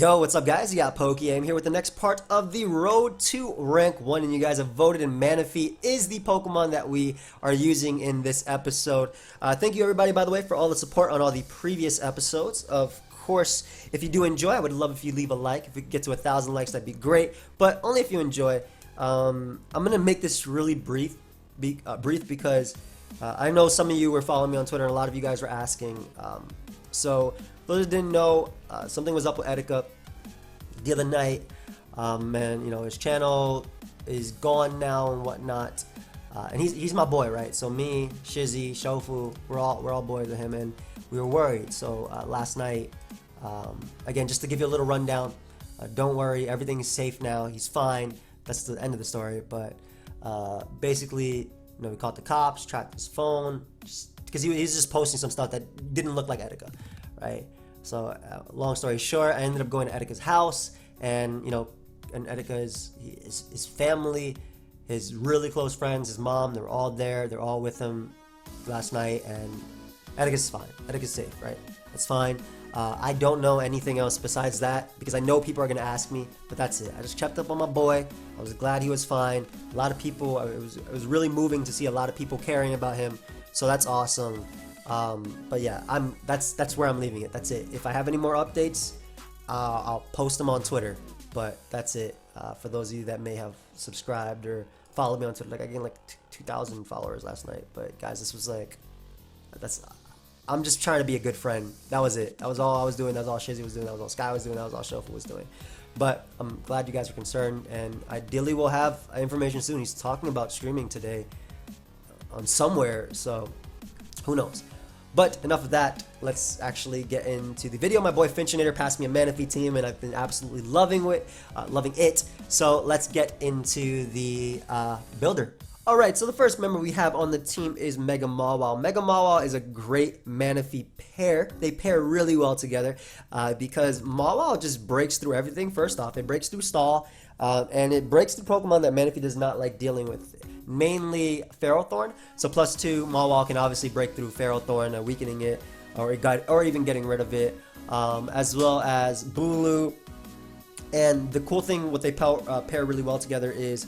Yo, what's up guys? You got PokeaimMD here with the next part of the road to rank 1, and you guys have voted, and Manaphy is the Pokemon that we are using in this episode. Thank you everybody, by the way, for all the support on all the previous episodes. Of course, if you do enjoy, I would love if you leave a like. If we could get to 1,000 likes, that'd be great, but only if you enjoy. I'm gonna make this really brief because I know some of you were following me on Twitter and a lot of you guys were asking. So for those who didn't know, something was up with Etika the other night, and you know, his channel is gone now and whatnot, and he's my boy, right? So me, Shizzy, Shofu, we're all boys with him, and we were worried. So last night, again, just to give you a little rundown, don't worry, everything's safe now. He's fine. That's the end of the story. But basically, you know, we called the cops, tracked his phone, because he's just posting some stuff that didn't look like Etika, right? So long story short, I ended up going to Etika's house, and you know, and Etika's his family, his really close friends, his mom, they're all there. They're all with him last night, and Etika's fine. Etika's safe, right? It's fine. I don't know anything else besides that because I know people are gonna ask me, but that's it. I just checked up on my boy. I was glad he was fine. A lot of people, it was really moving to see a lot of people caring about him. So that's awesome. But yeah, that's where I'm leaving it. That's it. If I have any more updates, I'll post them on Twitter. But that's it. For those of you that may have subscribed or followed me on Twitter, like I gained like 2,000 followers last night. But guys, this was like, I'm just trying to be a good friend. That was it. That was all I was doing. That was all Shizzy was doing. That was all Sky was doing. That was all Shofu was doing. But I'm glad you guys are concerned, and ideally we'll have information soon. He's talking about streaming today on somewhere, so who knows. But enough of that, let's actually get into the video. My boy Finchinator passed me a Manaphy team, and I've been absolutely loving it. So let's get into the builder. Alright, so the first member we have on the team is M-MAWILE. M-MAWILE is a great Manaphy pair. They pair really well together because M-MAWILE just breaks through everything. First off, it breaks through stall, and it breaks through Pokemon that Manaphy does not like dealing with. Mainly Ferrothorn, so +2, M-MAWILE can obviously break through Ferrothorn, weakening it, or even getting rid of it, as well as Bulu. And the cool thing, what they pair really well together is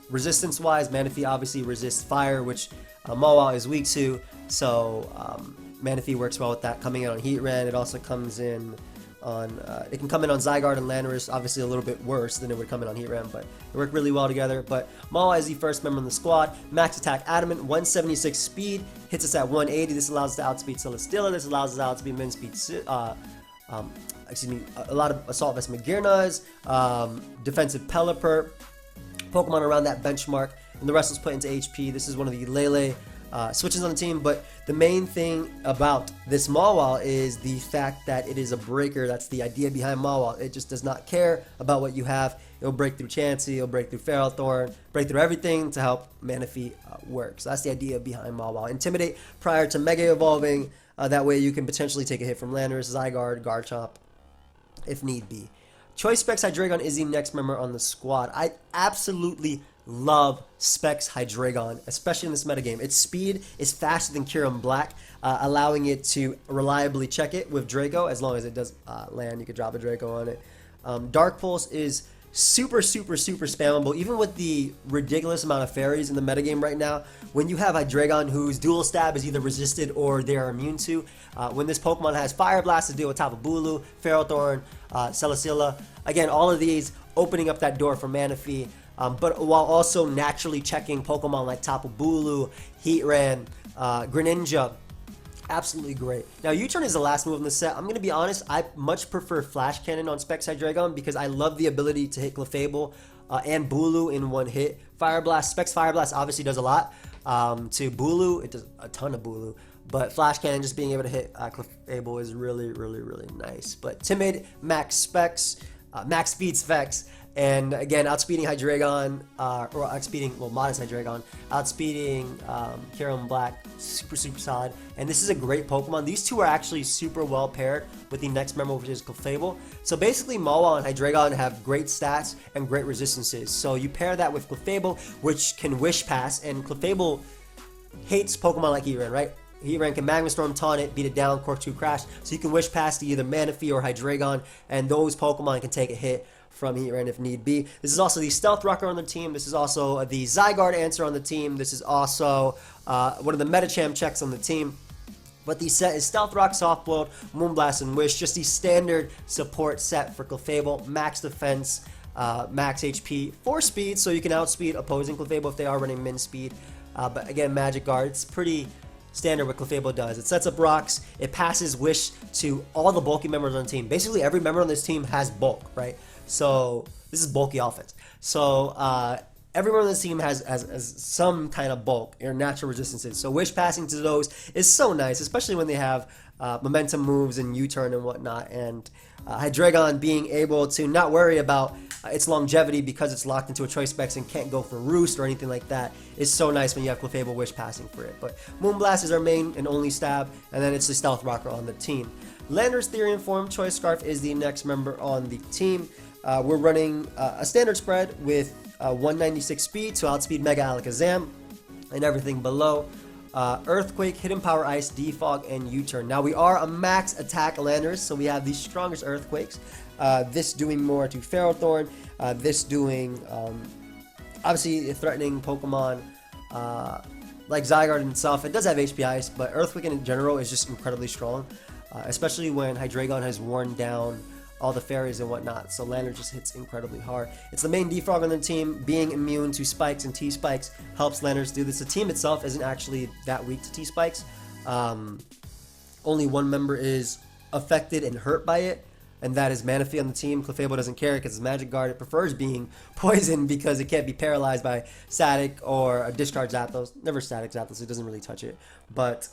resistance wise, Manaphy obviously resists fire, which M-MAWILE is weak to, so Manaphy works well with that. Coming in on Heatran, it also comes in on, it can come in on Zygarde and Landorus, obviously a little bit worse than it would come in on Heatran, but they work really well together. But M-MAWILE is the first member in the squad. Max attack adamant, 176 speed, hits us at 180. This allows us to outspeed Celesteela. This allows us to outspeed Minspeed, a lot of Assault Vest MAGEARNAs, defensive Pelipper, Pokemon around that benchmark, and the rest was put into HP. This is one of the Lele switches on the team, but the main thing about this M-MAWILE is the fact that it is a breaker. That's the idea behind M-MAWILE. It just does not care about what you have. It'll break through Chansey, it'll break through Ferrothorn, break through everything to help Manaphy work. So that's the idea behind M-MAWILE. Intimidate prior to Mega Evolving. That way you can potentially take a hit from Landorus, Zygarde, Garchomp, if need be. Choice Specs Hydreigon is the next member on the squad. I absolutely love Specs Hydreigon, especially in this metagame. Its speed is faster than Kyurem Black, allowing it to reliably check it with Draco. As long as it does land, you could drop a Draco on it. Dark Pulse is super spammable, even with the ridiculous amount of fairies in the metagame right now. When you have Hydreigon whose dual stab is either resisted or they are immune to, when this Pokemon has Fire Blast to deal with Tapu Bulu, Ferrothorn, Celesteela, again, all of these opening up that door for Manaphy, but while also naturally checking Pokemon like Tapu Bulu, Heatran, Greninja. Absolutely great. Now, U-turn is the last move in the set. I'm going to be honest, I much prefer Flash Cannon on Specs Hydreigon because I love the ability to hit CLEFABLE and Bulu in one hit. Fire Blast, Specs Fire Blast obviously does a lot to Bulu. It does a ton of Bulu. But Flash Cannon, just being able to hit CLEFABLE is really nice. But Timid, Max Specs, Max Speed Specs, and again, outspeeding Hydreigon, or outspeeding, well, modest Hydreigon, outspeeding Kyurem Black, super solid. And this is a great Pokemon. These two are actually super well paired with the next member, which is CLEFABLE. So basically, M-MAWILE and Hydreigon have great stats and great resistances. So you pair that with CLEFABLE, which can Wish Pass, and CLEFABLE hates Pokemon like Heatran, right? Heat Rank and Magma Storm, taunt it, beat it down, Cork 2 Crash. So you can wish past either Manaphy or Hydreigon, and those Pokemon can take a hit from Heat Rank if need be. This is also the Stealth Rocker on the team. This is also the Zygarde answer on the team. This is also one of the Medicham checks on the team. But the set is Stealth Rock, Soft Boiled, Moonblast, and Wish. Just the standard support set for Clefable. Max defense, max HP, 4 speed, so you can outspeed opposing Clefable if they are running min speed. But again, Magic Guard, it's pretty standard what Clefable does. It sets up rocks, it passes Wish to all the bulky members on the team. Basically, every member on this team has bulk, right? So this is bulky offense. So everyone on this team has some kind of bulk or natural resistances. So Wish passing to those is so nice, especially when they have momentum moves and U-turn and whatnot. And Hydreigon being able to not worry about its longevity because it's locked into a choice specs and can't go for Roost or anything like that is so nice when you have Clefable Wish passing for it. But Moonblast is our main and only stab, and then it's the Stealth Rocker on the team. Landorus Therian Form Choice Scarf is the next member on the team. We're running a standard spread with 196 speed to outspeed Mega Alakazam and everything below. Earthquake, Hidden Power Ice, Defog, and U-Turn. Now we are a max attack Landorus, so we have the strongest Earthquakes. This doing more to Ferrothorn, this doing obviously threatening Pokemon like Zygarde itself. It does have HP Ice, but Earthquake in general is just incredibly strong, especially when Hydreigon has worn down all the fairies and whatnot. So Landorus just hits incredibly hard. It's the main defrog on the team. Being immune to spikes and T-spikes helps Landorus do this. The team itself isn't actually that weak to T-spikes. Only one member is affected and hurt by it, and that is Manaphy on the team. Clefable doesn't care because it's Magic Guard. It prefers being poisoned because it can't be paralyzed by Static or a Discard Zapdos. Never Static Zapdos, it doesn't really touch it. But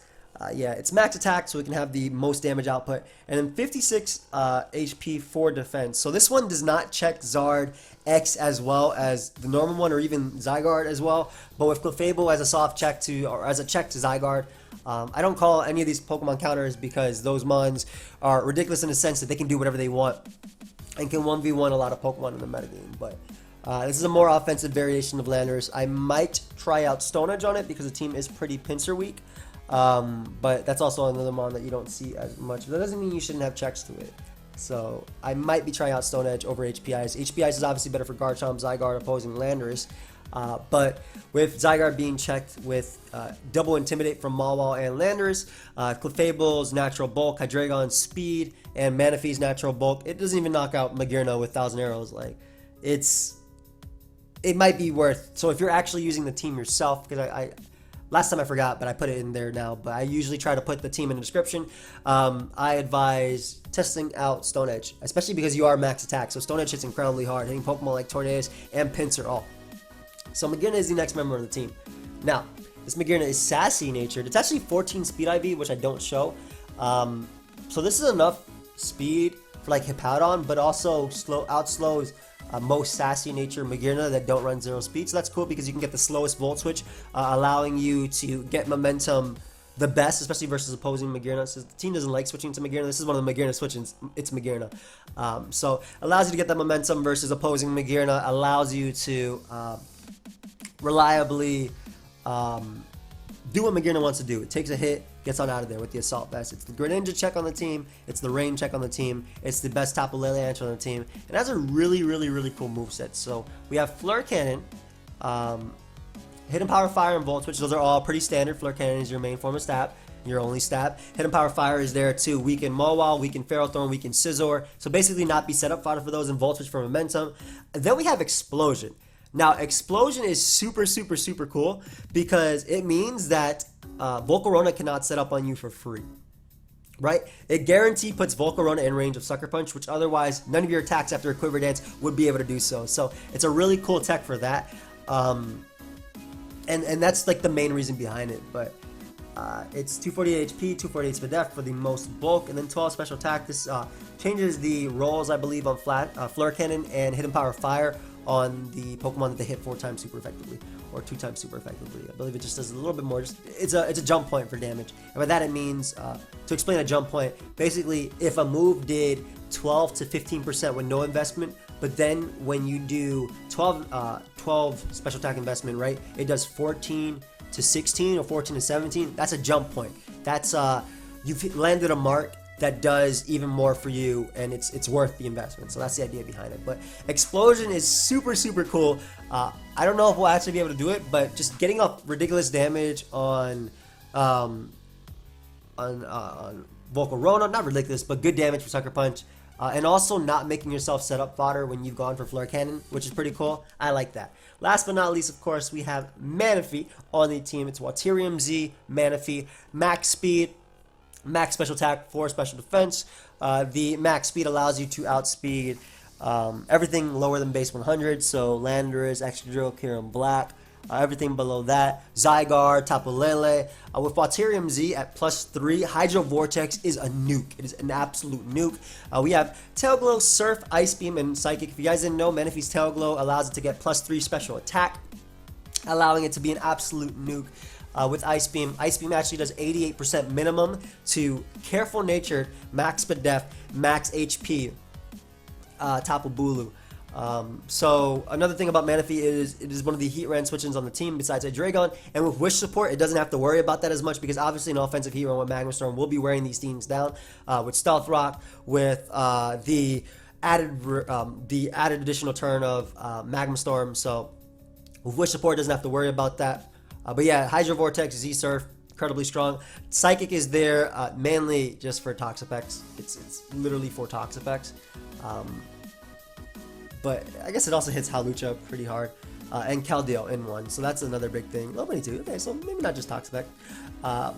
yeah, it's max attack, so we can have the most damage output. And then 56 HP for defense. So this one does not check Zard X as well as the normal one, or even Zygarde as well. But with Clefable as a soft check to, or as a check to Zygarde, I don't call any of these Pokemon counters because those mons are ridiculous in the sense that they can do whatever they want and can 1v1 a lot of Pokemon in the metagame. But this is a more offensive variation of Landorus. I might try out Stone Edge on it because the team is pretty pincer weak. But that's also another mon that you don't see as much. That doesn't mean you shouldn't have checks to it. So I might be trying out Stone Edge over HP Ice. HP Ice is obviously better for Garchomp, Zygarde opposing Landorus. But with Zygarde being checked with double Intimidate from MAWILE and Landorus, Clefable's natural bulk, Hydreigon's speed, and Manaphy's natural bulk, it doesn't even knock out Magearna with 1,000 arrows. Like, it might be worth. So if you're actually using the team yourself, because last time I forgot, but I put it in there now. But I usually try to put the team in the description. I advise testing out Stone Edge, especially because you are max attack. So Stone Edge hits incredibly hard, hitting Pokemon like Tornadus and Pinsir all. So Magearna is the next member of the team. Now, this Magearna is sassy natured. It's actually 14 speed IV, which I don't show. So this is enough speed for like Hippowdon, but also outslows most sassy nature Magearna that don't run 0 speed. So that's cool because you can get the slowest Volt Switch, allowing you to get momentum the best, especially versus opposing Magearna. So the team doesn't like switching to Magearna. This is one of the Magearna switches. It's Magearna. So allows you to get that momentum versus opposing Magearna. Allows you to reliably do what Magearna wants to do. It takes a hit, gets on out of there with the Assault Vest. It's the Greninja check on the team. It's the Rain check on the team. It's the best Tapu Lele answer on the team. It has a really, really, really cool moveset. So we have Flare Cannon, Hidden Power Fire, and Volt Switch. Those are all pretty standard. Flare Cannon is your main form of stab, your only stab. Hidden Power Fire is there to weaken MAWILE, weaken Ferrothorn, weaken Scizor. So basically not be set up fodder for those, and Volt Switch for momentum. And then we have Explosion. Now, Explosion is super, super, super cool because it means that Volcarona cannot set up on you for free, right? It guaranteed puts Volcarona in range of Sucker Punch, which otherwise none of your attacks after a Quiver Dance would be able to do so. So it's a really cool tech for that, and that's like the main reason behind it. But it's 248 HP, 248 speed def for the most bulk, and then 12 special attack. This changes the rolls, I believe, on Flare Cannon and Hidden Power Fire on the Pokemon that they hit 4 times super effectively, or 2 times super effectively. I believe it just does a little bit more. It's a jump point for damage, and by that it means, to explain a jump point, basically if a move did 12 to 15% with no investment, but then when you do 12 special attack investment, right, it does 14 to 16 or 14 to 17. That's a jump point. that's you've landed a mark that does even more for you, and it's worth the investment. So that's the idea behind it. But Explosion is super cool. I don't know if we'll actually be able to do it, but just getting off ridiculous damage on Volcarona, not ridiculous, but good damage for Sucker Punch. And also not making yourself set up fodder when you've gone for Flare Cannon, which is pretty cool. I like that. Last but not least, of course, we have Manaphy on the team. It's WATERIUM Z, Manaphy, max speed, max special attack, 4 special defense. The max speed allows you to outspeed everything lower than base 100, so Landorus, Excadrill, Kyurem Black. Everything below that, Zygarde, Tapu Lele. With WATERIUM Z at +3, Hydro Vortex is a nuke. It is an absolute nuke. We have Tail Glow, Surf, Ice Beam, and Psychic. If you guys didn't know, Manaphy's Tail Glow allows it to get +3 special attack, allowing it to be an absolute nuke. With Ice Beam actually does 88% minimum to Careful Natured, Max Def, Max HP, Tapu Bulu. So another thing about Manaphy is it is one of the Heat Ran switch-ins on the team besides HYDREIGON, and with Wish support it doesn't have to worry about that as much because obviously an offensive Heat Ran with Magma Storm will be wearing these teams down with Stealth Rock, with the added additional turn of Magma Storm. So with Wish support it doesn't have to worry about that. But yeah, Hydro Vortex, Z-Surf, incredibly strong. Psychic is there mainly just for Toxapex. It's literally for Toxapex. But I guess it also hits Hawlucha pretty hard. And Keldeo in one, so that's another big thing. Nobody too. Okay, so maybe not just Toxapex.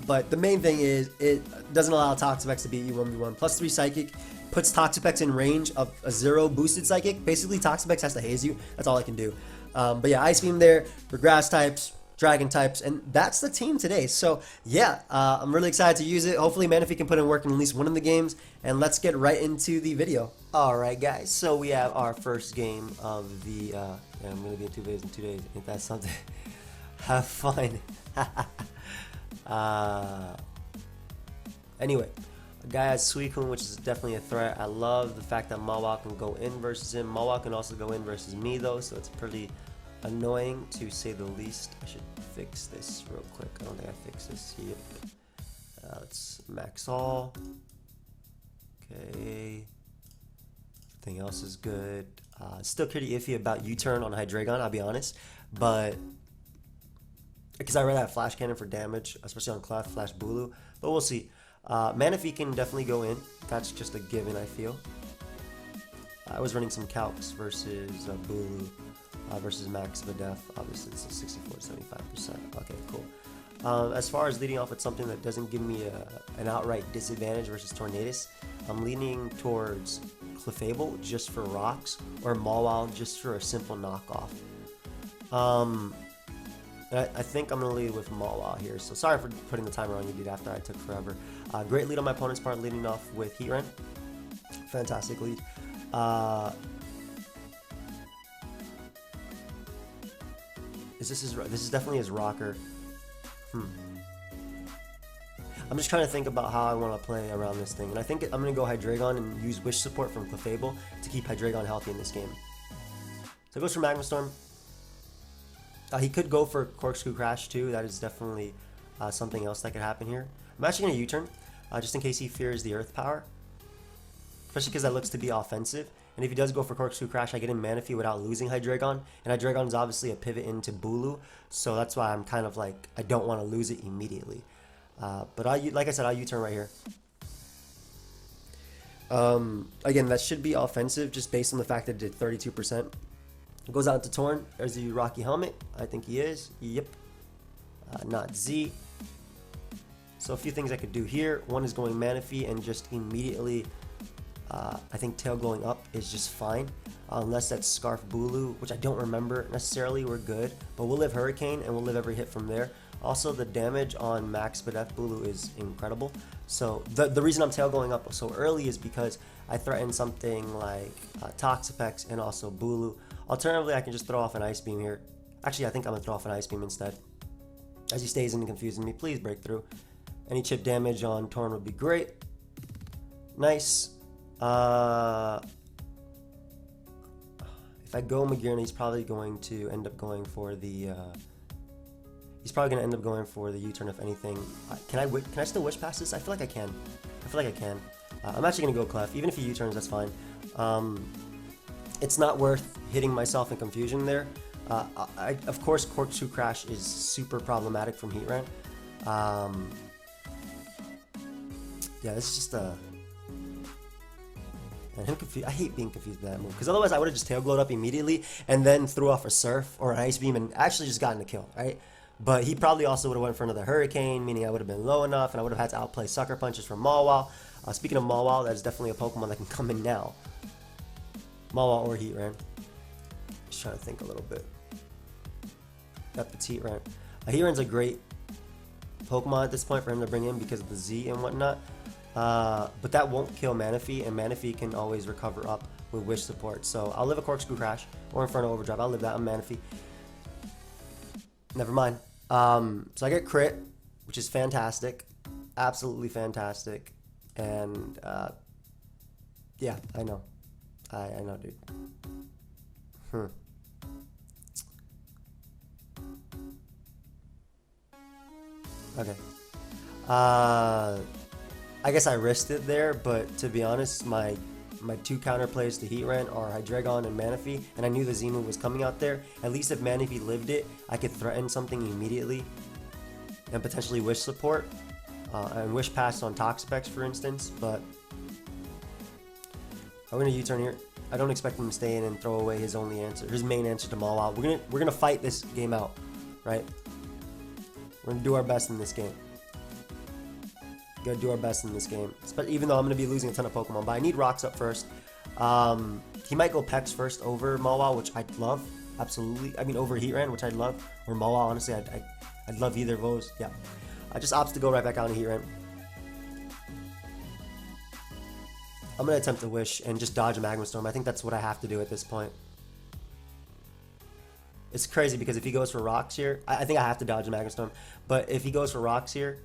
But the main thing is it doesn't allow Toxapex to beat you 1v1. +3 Psychic puts Toxapex in range of a 0 boosted Psychic. Basically, Toxapex has to haze you. That's all I can do. But yeah, Ice Beam there for Grass types, Dragon types, and that's the team today. So yeah, I'm really excited to use it. Hopefully Manaphy can put in work in at least one of the games, and let's get right into the video. Alright guys, so we have our first game of the, yeah, I'm going to be in 2 days in 2 days, ain't that something? Have fun. Anyway, a guy has Suicune, which is definitely a threat. I love the fact that MAWILE can go in versus him. MAWILE can also go in versus me though, so it's pretty annoying to say the least. I should fix this real quick. I don't think I fixed this. Yep. Let's max all. Okay. Everything else is good. Still pretty iffy about U-turn on HYDREIGON, I'll be honest. But because I ran that Flash Cannon for damage, especially on Clef, Flash Bulu. But we'll see. Manaphy can definitely go in. That's just a given, I feel. I was running some calcs versus Bulu. Versus Max Def, obviously it's a 64-75%. Okay, cool. As far as leading off with something that doesn't give me an outright disadvantage versus Tornadus, I'm leaning towards CLEFABLE just for rocks, or MAWILE just for a simple knockoff. I think I'm going to lead with MAWILE here, so sorry for putting the timer on you, dude, after I took forever. Great lead on my opponent's part, leading off with Heat Ran. Fantastic lead. This is definitely his rocker. I'm just trying to think about how I want to play around this thing, and I think I'm going to go HYDREIGON and use Wish support from CLEFABLE to keep HYDREIGON healthy in this game. So it goes for Magma Storm. He could go for Corkscrew Crash too. That is definitely something else that could happen here. I'm actually going to U-turn just in case he fears the Earth Power, especially because that looks to be offensive. And if he does go for Corkscrew Crash, I get in Manaphy without losing HYDREIGON. And HYDREIGON is obviously a pivot into Bulu, so that's why I'm kind of like, I don't want to lose it immediately. But like I said, I'll U-turn right here. Again, that should be offensive just based on the fact that it did 32%. Goes out to Torn. There's the Rocky Helmet. I think he is. Yep. Not Z. So a few things I could do here. One is going Manaphy and just immediately... I think tail glowing up is just fine, unless that's Scarf Bulu, which I don't remember necessarily. We're good, but we'll live Hurricane and we'll live every hit from there. Also, the damage on Max Def Bulu is incredible. So the reason I'm tail glowing up so early is because I threaten something like Toxapex and also Bulu. Alternatively, I can just throw off an Ice Beam here. Actually, I think I'm gonna throw off an Ice Beam instead. As he stays in and confusing me, please break through. Any chip damage on Torn would be great. Nice. If I go MAGEARNA, he's probably going to end up going for the He's probably gonna end up going for the U-turn if anything. Can I still wish past this? I feel like I can. I feel like I can. I'm actually gonna go Clef. Even if he U-turns, that's fine. It's not worth hitting myself in confusion there. Of course, Corkscrew Crash is super problematic from Heatran. Yeah, this is just a... And him I hate being confused with that move, because otherwise I would have just Tail Glowed up immediately and then threw off a Surf or an Ice Beam and actually just gotten a kill, right? But he probably also would have went for another Hurricane, meaning I would have been low enough and I would have had to outplay Sucker Punches from MAWILE. Speaking of MAWILE, that is definitely a Pokemon that can come in now. MAWILE or Heatran. Just trying to think a little bit. Yep, it's Heatran. Heatran's a great Pokemon at this point for him to bring in because of the Z and whatnot. But that won't kill Manaphy, and Manaphy can always recover up with Wish support. So I'll live a Corkscrew Crash or Inferno Overdrive. I'll live that on Manaphy. Never mind. So I get crit, which is fantastic. Absolutely fantastic. And yeah, I know. I know, dude. Okay. I guess I risked it there, but to be honest, my two counterplays to Heatran are HYDREIGON and Manaphy, and I knew the Z move was coming out there. At least if Manaphy lived it, I could threaten something immediately and potentially Wish support and Wish pass on Toxapex, for instance. But I'm gonna U-turn here. I don't expect him to stay in and throw away his only answer, his main answer to MAWILE. We're gonna fight this game out, right? We're gonna do our best in this game. Gotta do our best in this game, even though I'm gonna be losing a ton of Pokemon. But I need Rocks up first. He might go Pex first over MAWILE, which I'd love, absolutely. I mean, over Heatran, which I'd love, or MAWILE. Honestly, I'd love either of those. Yeah, I just opts to go right back out on Heatran. I'm gonna attempt to Wish and just dodge a Magma Storm. I think that's what I have to do at this point. It's crazy because if he goes for Rocks here, I think I have to dodge a Magma Storm. But if he goes for Rocks here,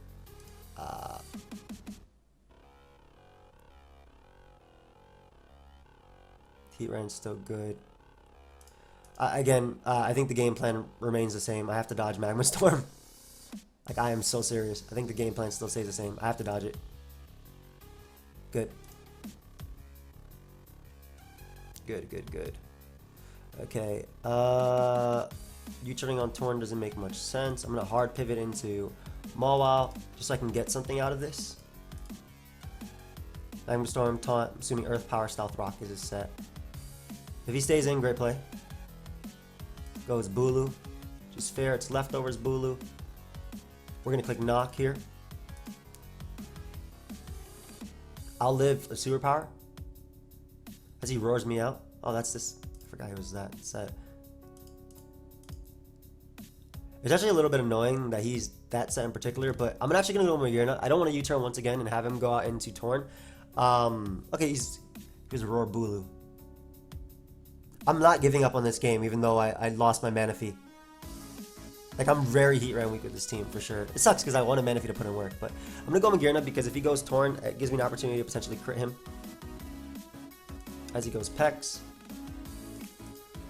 Heatran's still good. Again, I think the game plan remains the same. I have to dodge Magma Storm. Like, I am so serious. I think the game plan still stays the same. I have to dodge it. Good. Good. Okay. U-turning on Torn doesn't make much sense. I'm gonna hard pivot into MAWILE just so I can get something out of this. Magma Storm, Taunt. I'm assuming Earth Power, Stealth Rock is his set. If he stays in, great play. Goes Bulu. Just fair. It's leftovers Bulu. We're gonna click Knock here. I'll live a Sewer Power as he roars me out. Oh, that's this. I forgot it was that set. It's actually a little bit annoying that he's that set in particular, but I'm actually gonna go MAGEARNA. I don't want to U-turn once again and have him go out into Torn. Okay, he's Roar Bulu. I'm not giving up on this game, even though I lost my Manaphy. Like, I'm very Heatran weak with this team, for sure. It sucks because I wanted Manaphy to put in work, but I'm going to go MAGEARNA because if he goes Torn, it gives me an opportunity to potentially crit him. As he goes Pex,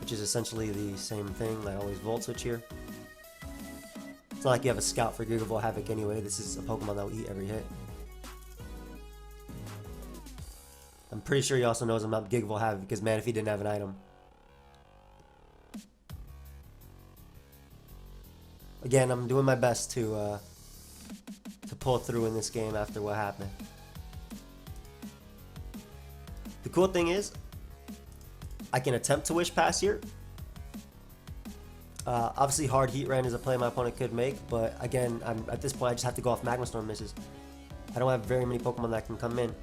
which is essentially the same thing. I always Volt Switch here. It's not like you have a Scout for Gigavolt Havoc anyway. This is a Pokemon that will eat every hit. I'm pretty sure he also knows I'm not Gigavolt Havoc because Manaphy didn't have an item. Again, I'm doing my best to pull through in this game after what happened. The cool thing is, I can attempt to Wish Pass here. Obviously, hard Heatran is a play my opponent could make, but again, at this point, I just have to go off Magma Storm misses. I don't have very many Pokemon that can come in.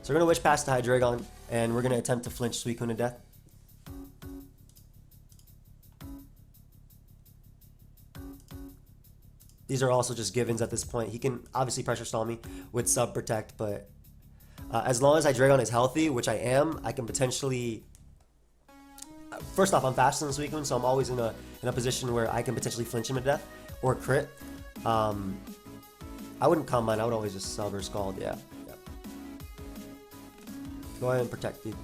So we're going to Wish Pass to HYDREIGON, and we're going to attempt to flinch Suicune to death. These are also just givens at this point. He can obviously pressure stall me with Sub Protect, but as long as HYDREIGON is healthy, which I am, I can potentially... First off, I'm faster than Suicune, so I'm always in a position where I can potentially flinch him to death or crit. I wouldn't Combine, I would always just Sub or Scald, yeah. Go ahead and protect, dude.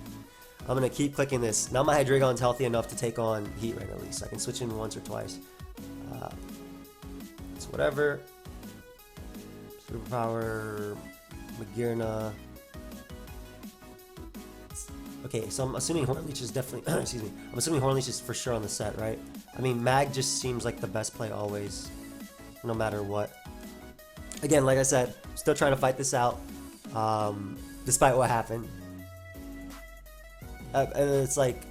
I'm gonna keep clicking this. Now my Hydreigon's healthy enough to take on Heatran at least. I can switch in once or twice. So whatever. Superpower, MAGEARNA. Okay, so I'm assuming Hornleech is definitely, excuse me, I'm assuming Hornleech is for sure on the set, right? I mean, Mag just seems like the best play always, no matter what. Again, like I said, still trying to fight this out, despite what happened. And it's like,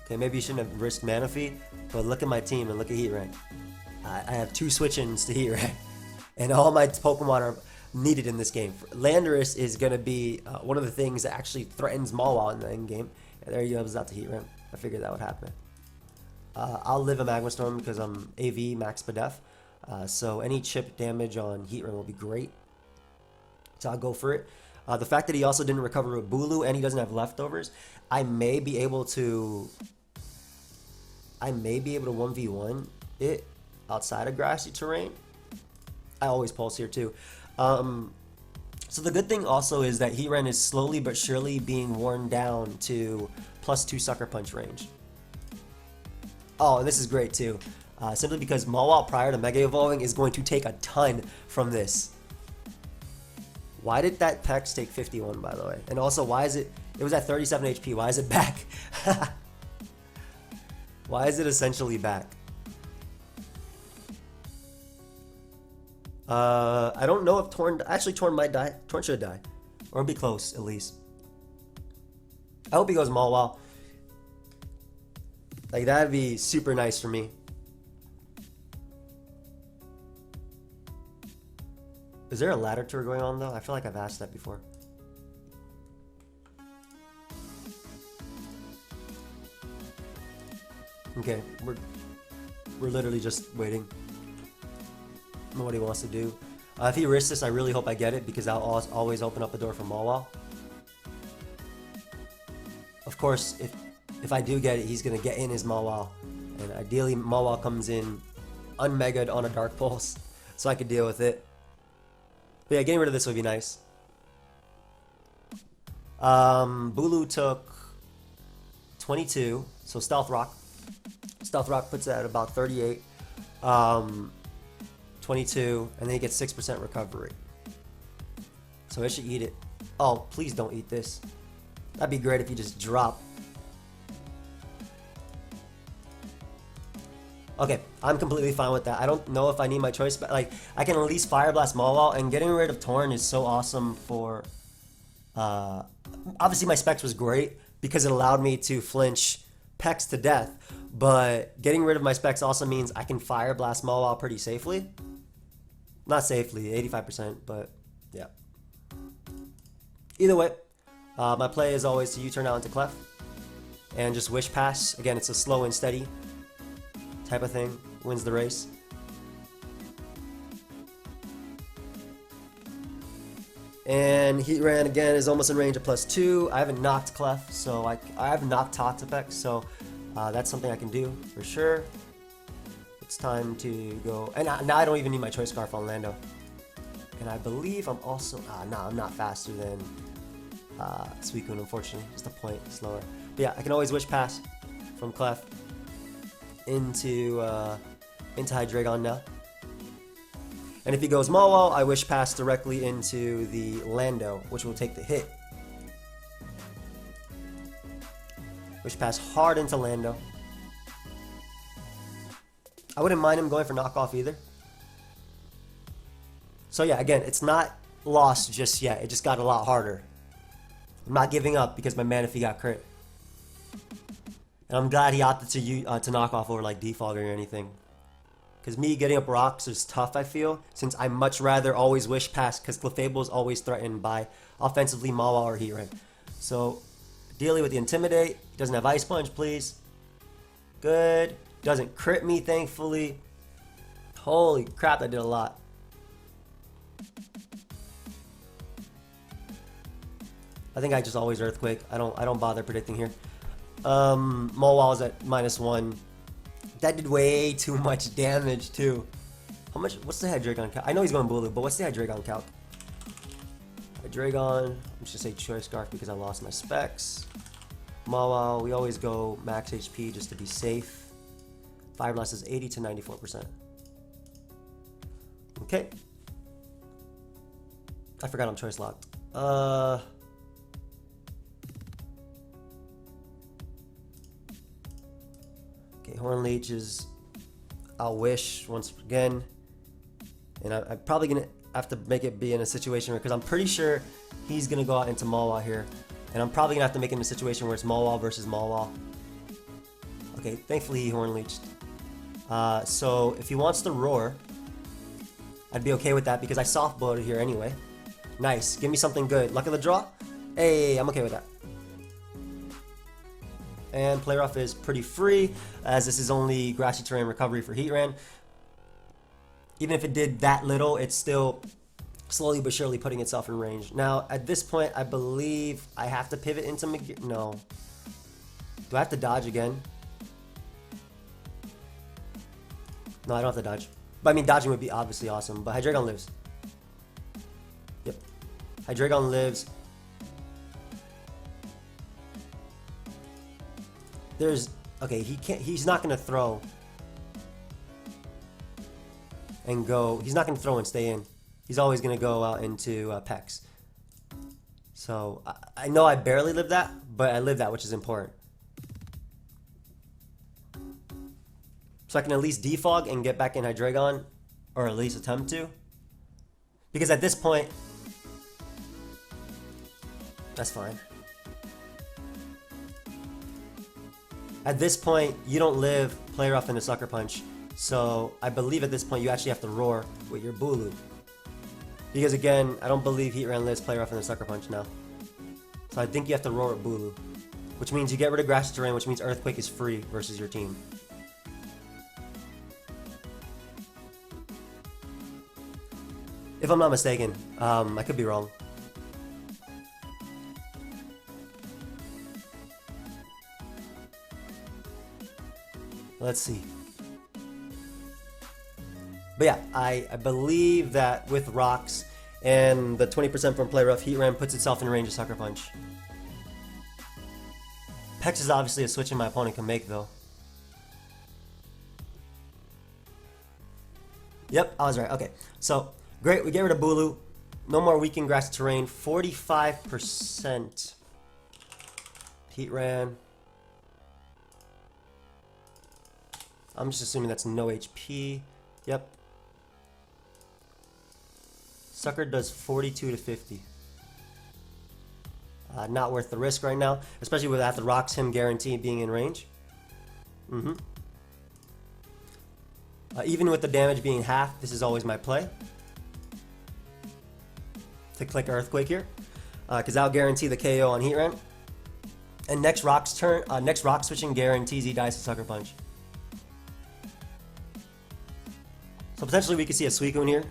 okay, maybe you shouldn't have risked Manaphy, but look at my team and look at Heatran. I have 2 switch-ins to Heatran, and all my Pokemon are needed in this game. Landorus is going to be one of the things that actually threatens MAWILE in the end game. And there he goes out to Heatran. I figured that would happen. I'll live a Magma Storm because I'm AV Max Pedef. So any chip damage on Heatran will be great. So I'll go for it. The fact that he also didn't recover with Bulu and he doesn't have leftovers, I may be able to 1v1 it outside of grassy terrain. I always pulse here too. So the good thing also is that Heatran is slowly but surely being worn down to +2 Sucker Punch range. Oh, and this is great too. Simply because MAWILE prior to Mega Evolving is going to take a ton from this. Why did that Pex take 51, by the way? And also, why is it was at 37 HP, why is it back? Why is it essentially back? I don't know if Torn might die. Torn should die. Or be close, at least. I hope he goes MAWILE. Like, that'd be super nice for me. Is there a ladder tour going on, though? I feel like I've asked that before. Okay, we're literally just waiting. I don't know what he wants to do. If he risks this, I really hope I get it because I'll always open up the door for MAWILE. Of course, if I do get it, he's gonna get in his MAWILE, and ideally MAWILE comes in unmega'd on a Dark Pulse, so I could deal with it. But yeah, getting rid of this would be nice. Bulu took 22, so Stealth Rock. Stealth Rock puts it at about 38. 22, and then he gets 6% recovery. So I should eat it. Oh, please don't eat this. That'd be great if you just drop. Okay, I'm completely fine with that. I don't know if I need my choice, but like I can at least Fire Blast MAWILE, and getting rid of Torn is so awesome for. Obviously, my specs was great because it allowed me to flinch Pex to death, but getting rid of my specs also means I can Fire Blast MAWILE pretty safely. Not safely, 85%, but yeah. Either way, my play is always to U-turn out into Clef and just Wish Pass. Again, it's a slow and steady type of thing. Wins the race. And Heatran again is almost in range of +2. I haven't knocked Clef, so I have knocked Toxapex, so that's something I can do for sure. It's time to go, and now I don't even need my Choice Scarf on Lando. And I believe I'm also, no, I'm not faster than Suicune, unfortunately, just a point slower. But yeah, I can always Wish Pass from Clef into Hydreigon now. And if he goes MAWILE, I Wish Pass directly into the Lando, which will take the hit. Wish Pass hard into Lando. I wouldn't mind him going for knockoff either. So yeah, again, it's not lost just yet. It just got a lot harder. I'm not giving up because my Manaphy got crit. And I'm glad he opted to knock off over like Defogger or anything. Because me getting up rocks is tough, I feel, since I much rather always Wish Pass because CLEFABLE is always threatened by offensively MAWILE or Heatran. So, dealing with the Intimidate. He doesn't have Ice Punch, please. Good. Doesn't crit me, thankfully. Holy crap, that did a lot. I think I just always Earthquake. I don't bother predicting here. MAWILE is at -1. That did way too much damage too. How much? What's the Hydreigon calc? I know he's going Bulu, but what's the Hydreigon calc? Hydreigon. I'm just gonna say Choice Scarf because I lost my specs. MAWILE, we always go max HP just to be safe. Fire Blast is 80 to 94%. Okay. I forgot I'm choice locked. Okay, Horn Leech is... I'll Wish once again. And I'm probably going to have to make it be in a situation where... Because I'm pretty sure he's going to go out into MAWILE here. And I'm probably going to have to make it in a situation where it's MAWILE versus MAWILE. Okay, thankfully he Horn Leeched. So if he wants to Roar, I'd be okay with that because I soft blowed it here anyway. Nice. Give me something good. Luck of the draw? Hey, I'm okay with that. And Play Rough is pretty free, as this is only Grassy Terrain recovery for Heatran. Even if it did that little, it's still slowly but surely putting itself in range. Now, at this point, I believe I have to pivot into no. Do I have to dodge again? No, I don't have to dodge. But I mean, dodging would be obviously awesome. But Hydreigon lives. Yep. Hydreigon lives. There's... Okay, he's not going to throw. And go... He's not going to throw and stay in. He's always going to go out into Pex. So, I know I barely lived that, but I lived that, which is important. So I can at least defog and get back in Hydreigon, or at least attempt to. Because at this point, that's fine. At this point, you don't live Play Rough into Sucker Punch. So I believe at this point you actually have to Roar with your Bulu. Because again, I don't believe Heatran lives Play Rough into Sucker Punch now. So I think you have to Roar with Bulu. Which means you get rid of Grassy Terrain, which means Earthquake is free versus your team. If I'm not mistaken, I could be wrong. Let's see. But yeah, I believe that with Rocks and the 20% from Play Rough, Heatran puts itself in range of Sucker Punch. Pex is obviously a switch my opponent can make though. Yep, I was right. Okay, so great, we get rid of Bulu. No more weakened Grassy Terrain. 45%. Heatran. I'm just assuming that's no HP. Yep. Sucker does 42 to 50. Not worth the risk right now, especially without the Rocks him guarantee being in range. Even with the damage being half, this is always my play. To click Earthquake here, because that'll guarantee the KO on Heatran. And next Rock's turn, next Rock switching guarantees he dies to Sucker Punch. So potentially we could see a Suicune here,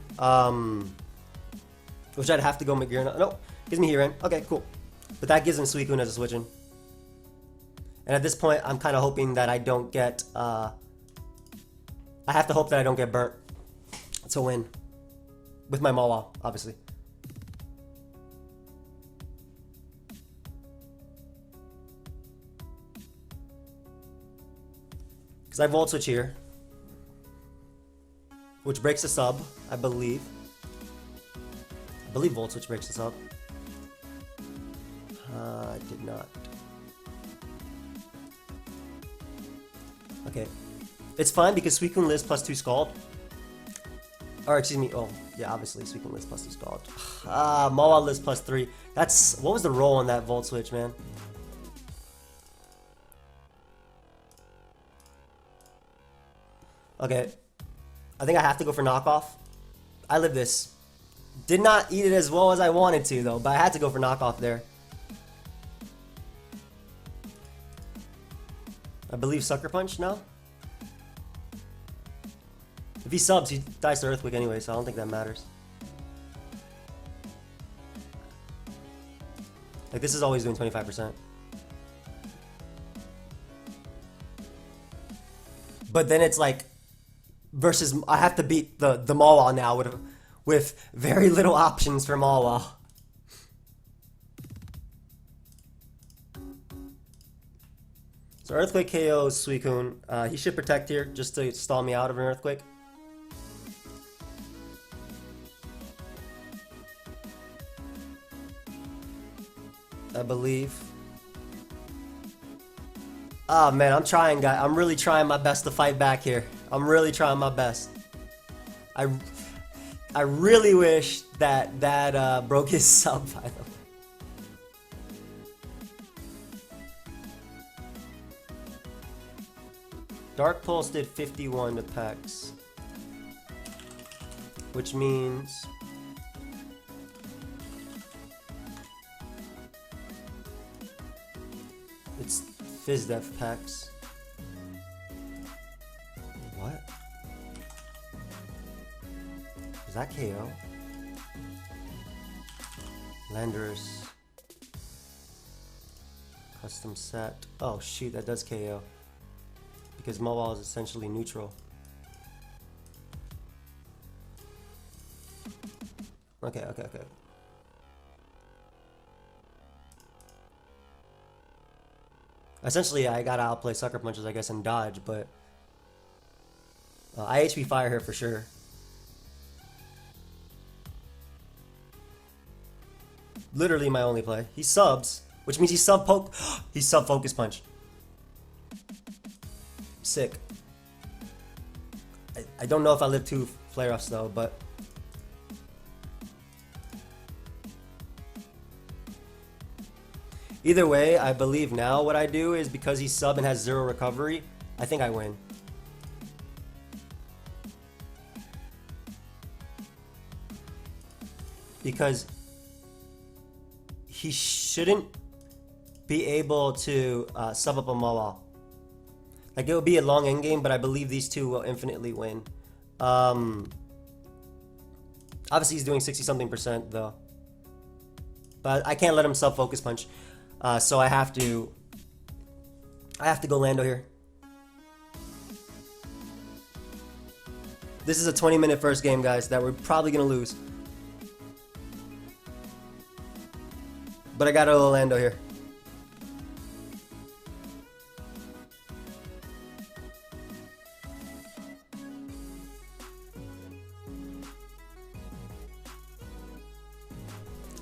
which I'd have to go MAGEARNA. No, gives me Heatran. Okay, cool. But that gives him Suicune as a switch-in. And at this point, I'm kind of hoping that I don't get... I have to hope that I don't get burnt to win. With my MAWILE, obviously. Because I Volt Switch here. Which breaks the sub, I believe. I believe Volt Switch breaks the sub. I did not. Okay. It's fine because Suicune lives +2 Scald. Or excuse me, oh yeah, obviously Suicune lives +2 Scald. MAWILE lives +3. That's, what was the roll on that Volt Switch, man? Okay. I think I have to go for knockoff. I live this. Did not eat it as well as I wanted to though, but I had to go for knockoff there. I believe Sucker Punch now. If he subs, he dies to Earthquake anyway, so I don't think that matters. Like, this is always doing 25%. But then it's like, versus, I have to beat the MAWILE now with very little options for MAWILE. So Earthquake KOs Suicune. He should protect here just to stall me out of an Earthquake. I believe. Oh man, I'm trying, guys. I'm really trying my best to fight back here. I'm really trying my best. I really wish that broke his sub, by the way. Dark Pulse did 51 to Pex, which means it's Fizdef Pex. What? Is that KO? Landorus. Custom set. Oh shoot, that does KO. Because MAWILE is essentially neutral. Okay. Essentially, I gotta outplay Sucker Punches, I guess, and dodge, but I HP Fire here for sure. Literally my only play. He subs, which means he sub poke. He sub Focus Punch. Sick. I don't know if I live 2 flare-ups though, but either way, I believe now what I do is because he's sub and has 0 recovery, I think I win. Because he shouldn't be able to sub up a MAWILE. Like, it will be a long end game, but I believe these two will infinitely win. Obviously, he's doing 60-something% though. But I can't let him sub Focus Punch. So I have to go Lando here. This is a 20-minute first game, guys, that we're probably gonna lose. But I gotta go Lando here.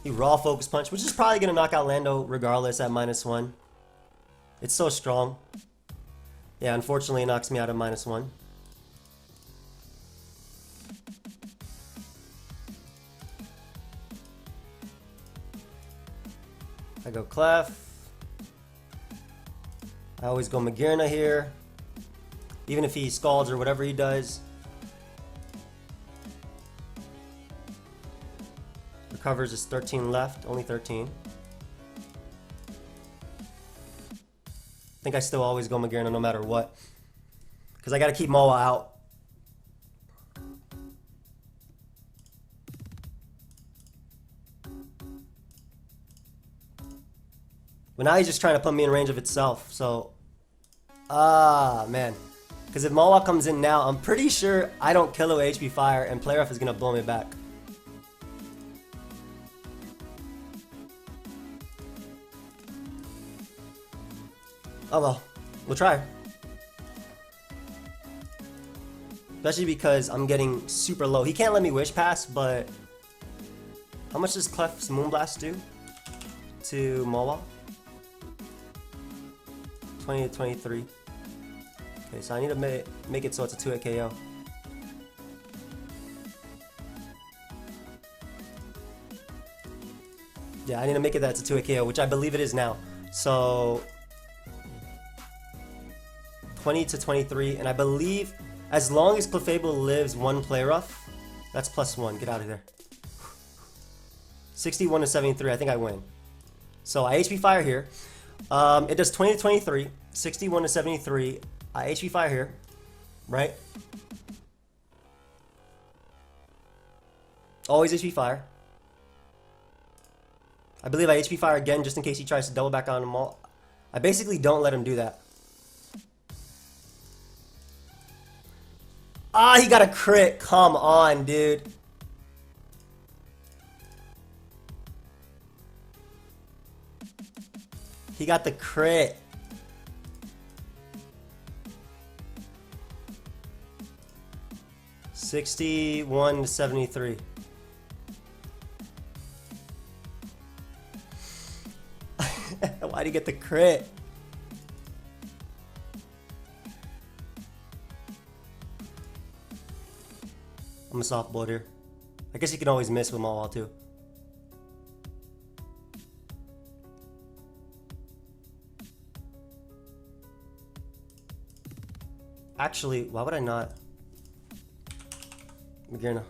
He raw Focus Punch, which is probably gonna knock out Lando regardless at -1. It's so strong. Yeah, unfortunately it knocks me out at -1. I go Clef. I always go MAGEARNA here. Even if he scalds or whatever he does. Recovers is 13 left, only 13. I think I still always go MAGEARNA no matter what. Because I got to keep MAWILE out. But now he's just trying to put me in range of itself, so... man. Because if MAWILE comes in now, I'm pretty sure I don't kill it with HP Fire, and Play Rough is going to blow me back. Oh well, we'll try. Especially because I'm getting super low. He can't let me Wish Pass, but... How much does Clef's Moonblast do to MAWILE? 20 to 23. Okay, so I need to make it so it's a 2-hit KO. Yeah, I need to make it that it's a 2-hit KO, which I believe it is now. So 20 to 23, and I believe as long as CLEFABLE lives 1 Play Rough, that's +1. Get out of there. 61 to 73, I think I win. So I HP Fire here. It does 20 to 23, 61 to 73. I HP Fire here, right? Always HP Fire. I believe I HP Fire again just in case he tries to double back on him all. I basically don't let him do that. Ah, he got a crit. Come on, dude. He got the crit. 61 to 73. Why'd he get the crit? I'm a softball here. I guess you can always miss with MAWILE too. Actually, why would I not? MAGEARNA.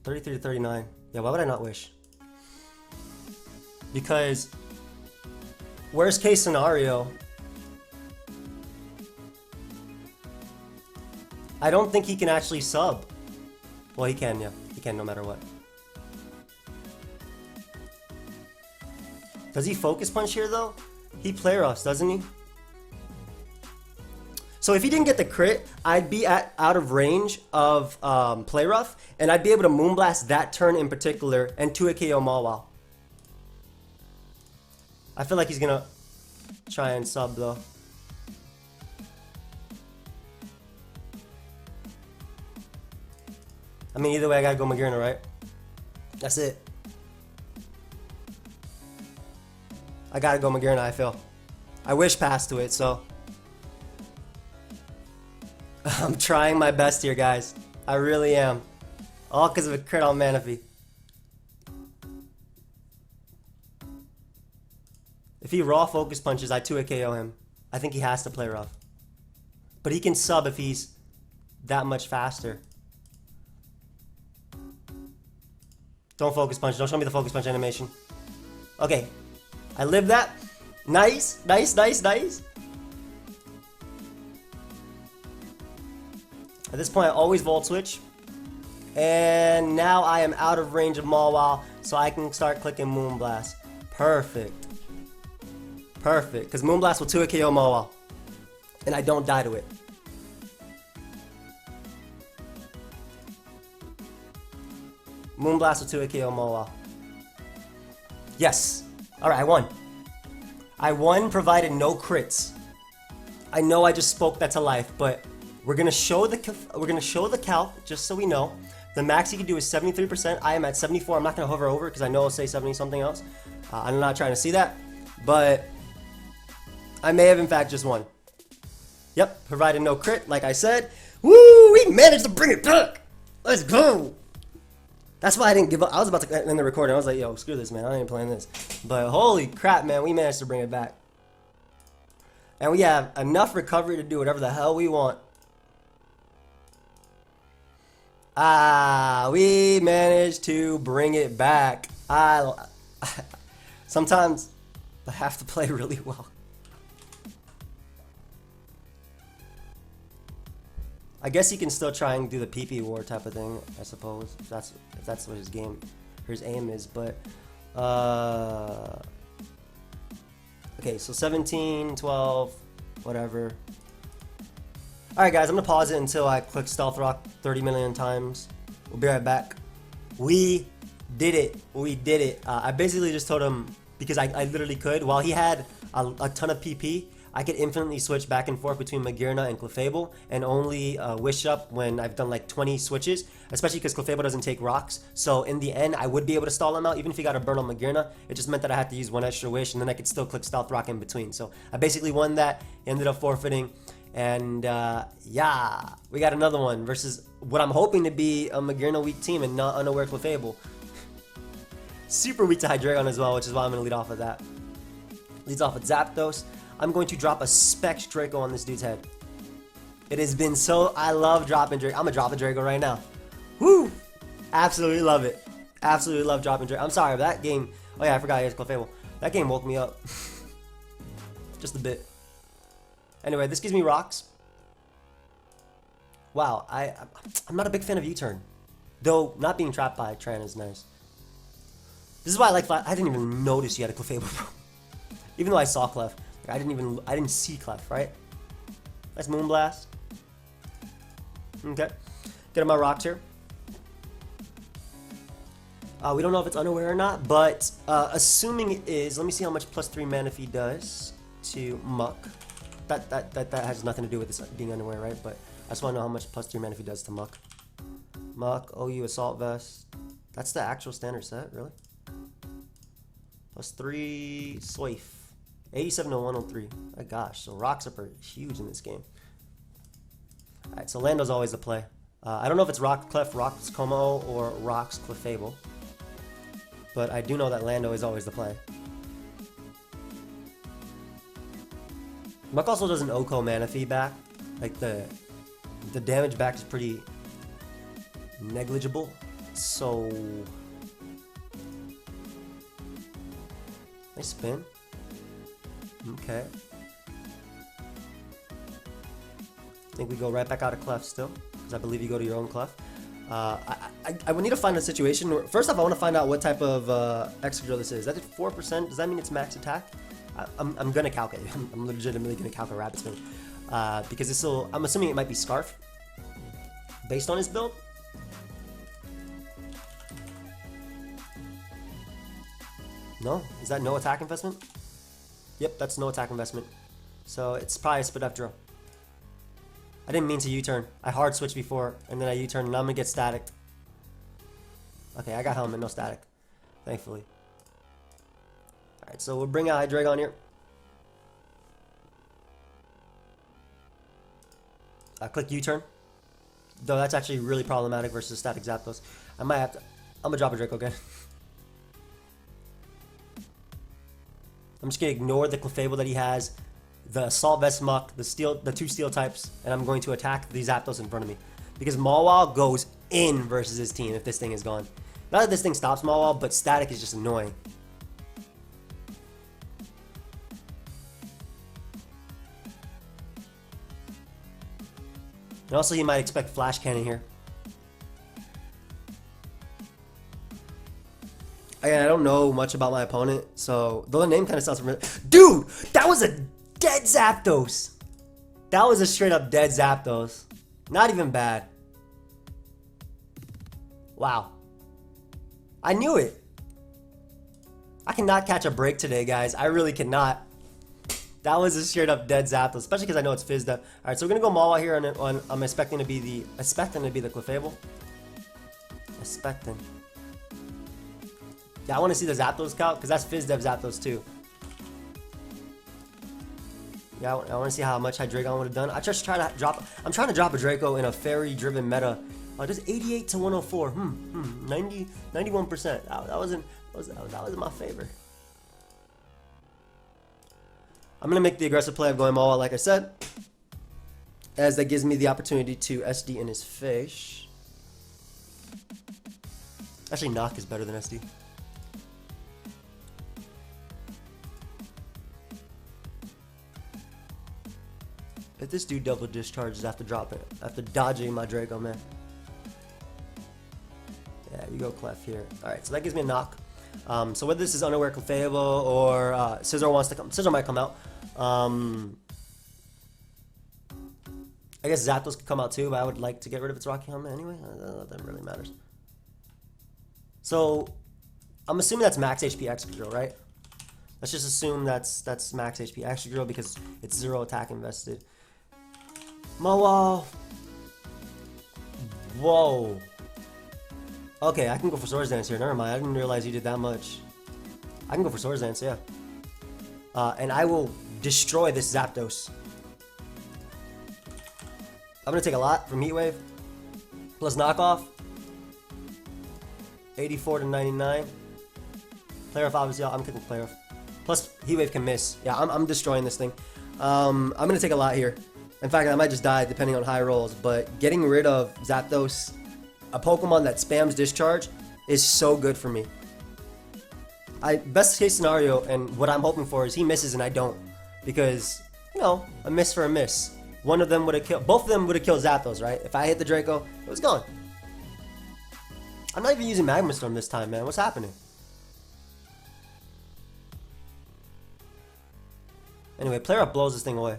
33 to 39. Yeah, why would I not wish? Because worst case scenario, I don't think he can actually sub. Well, he can, yeah. He can no matter what. Does he focus punch here though? He play roughs, doesn't he? So if he didn't get the crit, I'd be out of range of play rough, and I'd be able to Moonblast that turn in particular and 2 KO MAWILE. I feel like he's gonna try and sub though. I mean, either way, I gotta go MAGEARNA, right? That's it. I gotta go MAGEARNA, I feel. I wish pass to it, so. I'm trying my best here, guys. I really am. All because of a crit on Manaphy. If he raw focus punches, I 2 KO him. I think he has to play rough. But he can sub if he's that much faster. Don't focus punch. Don't show me the focus punch animation. Okay. I lived that. Nice. Nice, nice, nice. At this point, I always Volt Switch. And now I am out of range of MAWILE, so I can start clicking Moonblast. Perfect. Perfect. Because Moonblast will 2 KO MAWILE. And I don't die to it. Moonblast will 2 KO MAWILE. Yes. Alright, I won. I won provided no crits. I know I just spoke that to life, but we're gonna show the calc just so we know. The max you can do is 73%. I am at 74. I'm not gonna hover over because I know it'll say 70 something else. I'm not trying to see that, but I may have in fact just won. Yep, provided no crit, like I said. Woo! We managed to bring it back. Let's go. That's why I didn't give up. I was about to end the recording. I was like, yo, screw this, man. I ain't playing this. But holy crap, man. We managed to bring it back. And we have enough recovery to do whatever the hell we want. We managed to bring it back. Sometimes I have to play really well. I guess he can still try and do the PP war type of thing, I suppose, if that's what his aim is, but okay, so 17, 12, whatever. Alright guys, I'm gonna pause it until I click Stealth Rock 30 million times. We'll be right back. We did it. We did it. I basically just told him, because I literally could, while he had a ton of PP, I could infinitely switch back and forth between MAGEARNA and CLEFABLE and only wish up when I've done like 20 switches, especially because CLEFABLE doesn't take rocks. So in the end, I would be able to stall him out even if he got a burn on MAGEARNA. It just meant that I had to use one extra wish and then I could still click Stealth Rock in between. So I basically won that, ended up forfeiting, and yeah, we got another one versus what I'm hoping to be a MAGEARNA weak team and not unaware CLEFABLE. Super weak to HYDREIGON as well, which is why I'm going to lead off with that. Leads off with Zapdos. I'm going to drop a Specs Draco on this dude's head. It has been so... I love dropping Draco. I'm going to drop a Draco right now. Woo! Absolutely love it. Absolutely love dropping Draco. I'm sorry, but that game... Oh yeah, I forgot he has CLEFABLE. That game woke me up. Just a bit. Anyway, this gives me rocks. Wow, I'm not a big fan of U-turn. Though, not being trapped by Tran is nice. This is why I like... I didn't even notice you had a CLEFABLE, bro. Even though I saw Clef. I didn't see Clef, right? Nice Moonblast. Okay. Get my rocks here. We don't know if it's unaware or not, but assuming it is, let me see how much +3 Manaphy does to Muck. that has nothing to do with this being underwear, right? But I just want to know how much +3 Manaphy does to Muck. Muck, OU Assault Vest. That's the actual standard set, really? +3 Swaif. 87 to 103. My gosh, so Rocks Up are huge in this game. Alright, so Lando's always the play. I don't know if it's Clef Rocks Como or Rocks Clefable. But I do know that Lando is always the play. Muck also does an Oko Manaphy back. Like the damage back is pretty negligible. So nice spin. Okay. I think we go right back out of Clef still, because I believe you go to your own Clef. I would need to find a situation where, first off, I want to find out what type of Excadrill this is. Is that at 4%? Does that mean it's max attack? I'm gonna calculate. I'm legitimately gonna calculate Rapid Spin because this will. I'm assuming it might be Scarf based on his build. No, is that no attack investment? Yep, that's no attack investment. So it's probably a Spit F drill. I didn't mean to U-turn. I hard switched before, and then I U-turned, and I'm gonna get static. Okay, I got helmet, no static, thankfully. Alright, so we'll bring out Hydreigon here. Click U-turn. Though that's actually really problematic versus static Zapdos. I might have to. I'm gonna drop a Draco again. I'm just gonna ignore the Clefable that he has, the Assault Vest Muck, the 2 Steel types, and I'm going to attack the Zapdos in front of me. Because MAWILE goes in versus his team if this thing is gone. Not that this thing stops MAWILE, but static is just annoying. And also he might expect Flash Cannon here. Again, I don't know much about my opponent, so though the name kind of sounds familiar. Dude, that was a dead Zapdos. That was a straight up dead Zapdos. Not even bad. Wow. I knew it. I cannot catch a break today, guys. I really cannot. That was a straight up dead Zapdos, especially because I know it's Fizzed up. Alright, so we're gonna go MAWILE here on I'm expecting to be the Clefable. Expecting. Yeah, I want to see the Zapdos count because that's Fizz Dev Zapdos too. Yeah, I want to see how much Hydreigon would have done. I'm trying to drop a Draco in a fairy-driven meta. Oh, just 88 to 104. 91%. That wasn't my favor. I'm gonna make the aggressive play of going MAWILE, like I said, as that gives me the opportunity to SD in his face. Actually, Knock is better than SD. If this dude double discharges after dodging my Draco, man. Yeah, you go Clef here. Alright, so that gives me a Knock. So whether this is Underwear Clefable or Scissor wants to come, Scissor might come out. I guess Zapdos could come out too, but I would like to get rid of its Rocky Helmet anyway. That really matters. So I'm assuming that's max HP Excadrill, right? Let's just assume that's max HP Excadrill because it's 0 attack invested. MAWILE. Whoa. Okay, I can go for Swords Dance here. Never mind. I didn't realize you did that much. I can go for Swords Dance, yeah. And I will destroy this Zapdos. I'm gonna take a lot from Heat Wave. Plus knockoff. 84 to 99. Player off, obviously. I'm kicking player off. Plus Heat Wave can miss. Yeah, I'm destroying this thing. I'm gonna take a lot here. In fact, I might just die depending on high rolls. But getting rid of Zapdos, a Pokemon that spams Discharge, is so good for me. Best case scenario, and what I'm hoping for is he misses and I don't, because you know, a miss for a miss. One of them would have killed. Both of them would have killed Zapdos, right? If I hit the Draco, it was gone. I'm not even using Magma Storm this time, man. What's happening? Anyway, player up blows this thing away.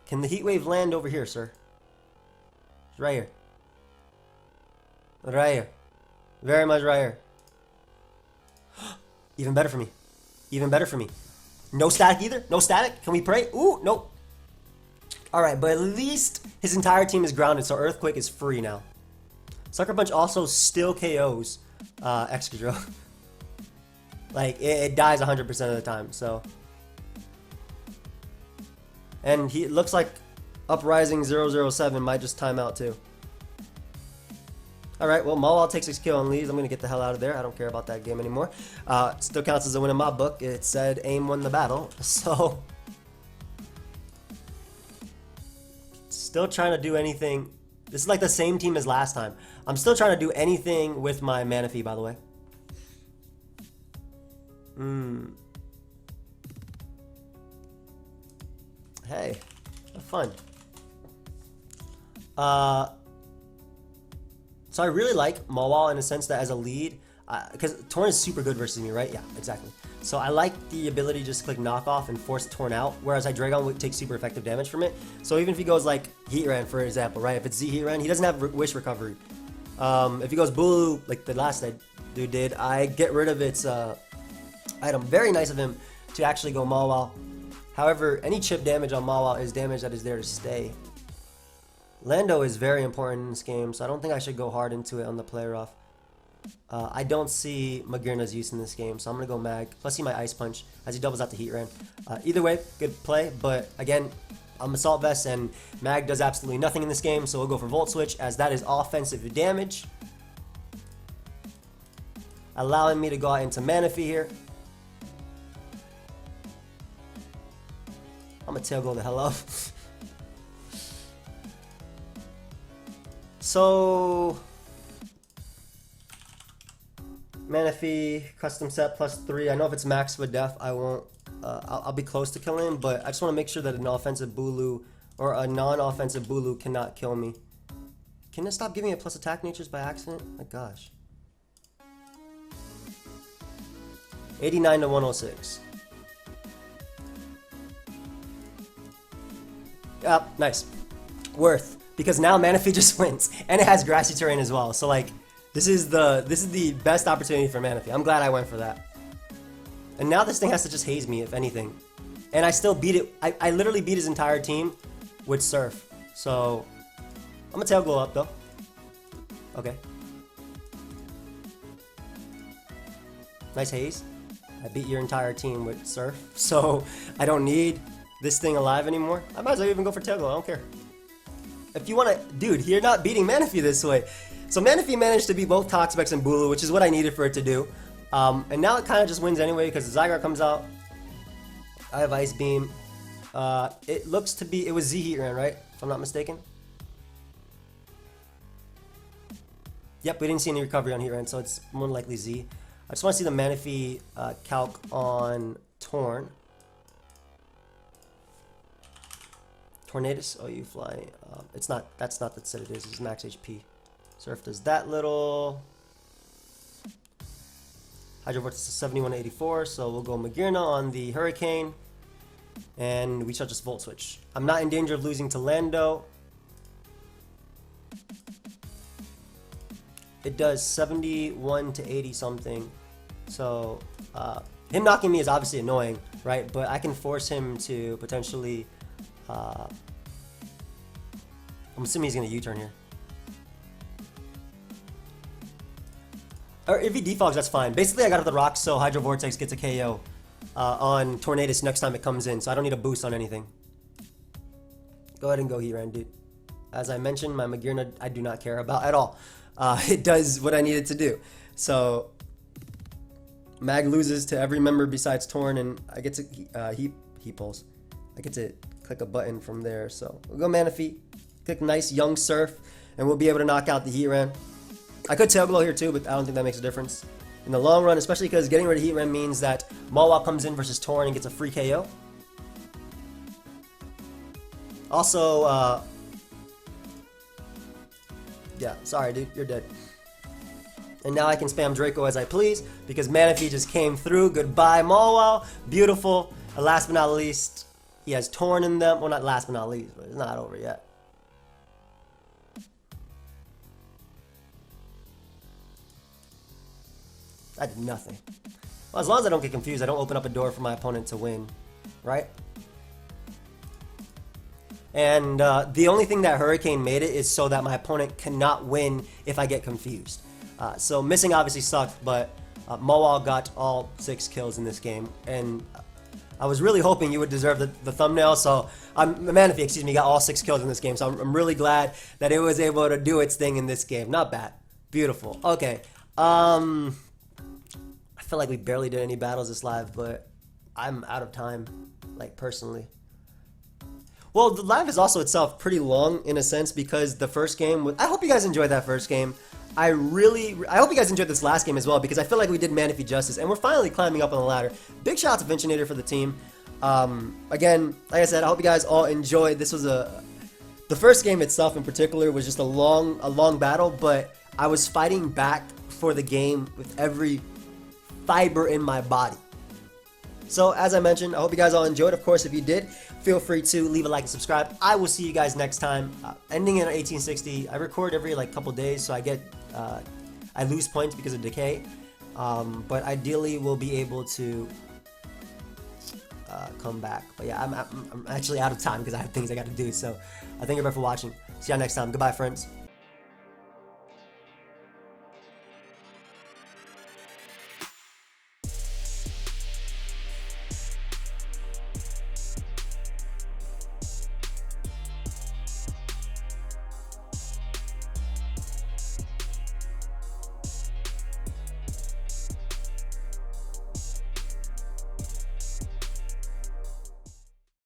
Can the Heat Wave land over here, sir? It's right here. Right here. Very much right here. Even better for me. Even better for me. No static either? No static? Can we pray? Ooh, nope. Alright, but at least his entire team is grounded, so Earthquake is free now. Sucker Punch also still KOs Excadrill. Like, it dies 100% of the time, so. And it looks like Uprising 007 might just time out too. Alright, well, MAWILE takes his kill and leaves. I'm going to get the hell out of there. I don't care about that game anymore. Still counts as a win in my book. It said AIM won the battle. So, still trying to do anything. This is like the same team as last time. I'm still trying to do anything with my Manaphy, by the way. Hey, have fun. So I really like MAWILE in a sense that as a lead, because Torn is super good versus me, right? Yeah, exactly. So I like the ability to just click knockoff and force Torn out, whereas Hydreigon would take super effective damage from it. So even if he goes like Heatran, for example, right? If it's Z Heatran, he doesn't have Wish Recovery. If he goes Bulu, like the last dude did, I get rid of its item. Very nice of him to actually go MAWILE. However, any chip damage on MAWILE is damage that is there to stay. Lando is very important in this game, so I don't think I should go hard into it on the play rough. I don't see MAGEARNA's use in this game, so I'm going to go Mag. Plus, see my Ice Punch as he doubles out the Heatran. Either way, good play, but again, I'm Assault Vest, and Mag does absolutely nothing in this game, so we'll go for Volt Switch, as that is offensive damage. Allowing me to go out into Manaphy here. I'm going to tail go the hell off. So, Manaphy, custom set +3. I know if it's max with def, I won't. I'll be close to killing him, but I just want to make sure that an offensive Bulu or a non-offensive Bulu cannot kill me. Can it stop giving me plus attack natures by accident? My gosh. 89 to 106. Nice. Worth. Because now Manaphy just wins, and it has grassy terrain as well. So like, this is the best opportunity for Manaphy. I'm glad I went for that. And now this thing has to just haze me, if anything. And I still beat it. I literally beat his entire team with Surf. So I'm gonna tail glow up though. Okay. Nice haze. I beat your entire team with Surf, so I don't need this thing alive anymore. I might as well even go for tail glow. I don't care. If you want to, dude, you're not beating Manaphy this way. So Manaphy managed to beat both Toxapex and Bulu, which is what I needed for it to do. And now it kind of just wins anyway because the Zygarde comes out. I have Ice Beam. It looks to be, it was Z Heatran, right? If I'm not mistaken. Yep, we didn't see any recovery on Heatran, so it's more likely Z. I just want to see the Manaphy calc on Torn. Tornadus, oh, you fly. It's not, that's not the set it is, it's max HP. Surf does that little. Hydro Vortex is 71 to 84, so we'll go MAGEARNA on the Hurricane. And we shall just Volt Switch. I'm not in danger of losing to Lando. It does 71 to 80 something. So, him knocking me is obviously annoying, right? But I can force him to potentially. I'm assuming he's going to U-turn here. Or if he defogs, that's fine. Basically, I got up the rocks, so Hydro Vortex gets a KO on Tornadus next time it comes in, so I don't need a boost on anything. Go ahead and go Heatran, dude. As I mentioned, my MAGEARNA I do not care about at all. It does what I need it to do. So, Mag loses to every member besides Torn, and I get to he pulls. I get to click a button from there. So we'll go Manaphy, click nice young Surf, and we'll be able to knock out the Heatran. I could tail glow here too, but I don't think that makes a difference in the long run, especially because getting rid of Heatran means that MAWILE comes in versus Torn and gets a free KO. Also, yeah, sorry dude, you're dead. And now I can spam Draco as I please because Manaphy just came through. Goodbye MAWILE, beautiful. And last but not least, he has Torn in them. Well, not last but not least, but it's not over yet. I did nothing. Well, as long as I don't get confused, I don't open up a door for my opponent to win, right? And the only thing that Hurricane made it is so that my opponent cannot win if I get confused. So missing obviously sucked, but MAWILE got all 6 kills in this game, and I was really hoping you would deserve the thumbnail. So Manaphy, excuse me, got all 6 kills in this game. So I'm really glad that it was able to do its thing in this game. Not bad, beautiful. Okay, I feel like we barely did any battles this live, but I'm out of time, like personally. Well, the live is also itself pretty long in a sense because the first game was, I hope you guys enjoyed that first game. I hope you guys enjoyed this last game as well because I feel like we did Manaphy justice and we're finally climbing up on the ladder. Big shout out to Vincinator for the team. Again, like I said, I hope you guys all enjoyed. This was the first game itself in particular was just a long battle, but I was fighting back for the game with every fiber in my body. So as I mentioned, I hope you guys all enjoyed. Of course, if you did, feel free to leave a like and subscribe. I will see you guys next time. Ending in 1860. I record every like couple days, so I lose points because of decay. But ideally, we'll be able to come back. But yeah, I'm actually out of time because I have things I got to do. So thank you everybody for watching. See y'all next time. Goodbye, friends.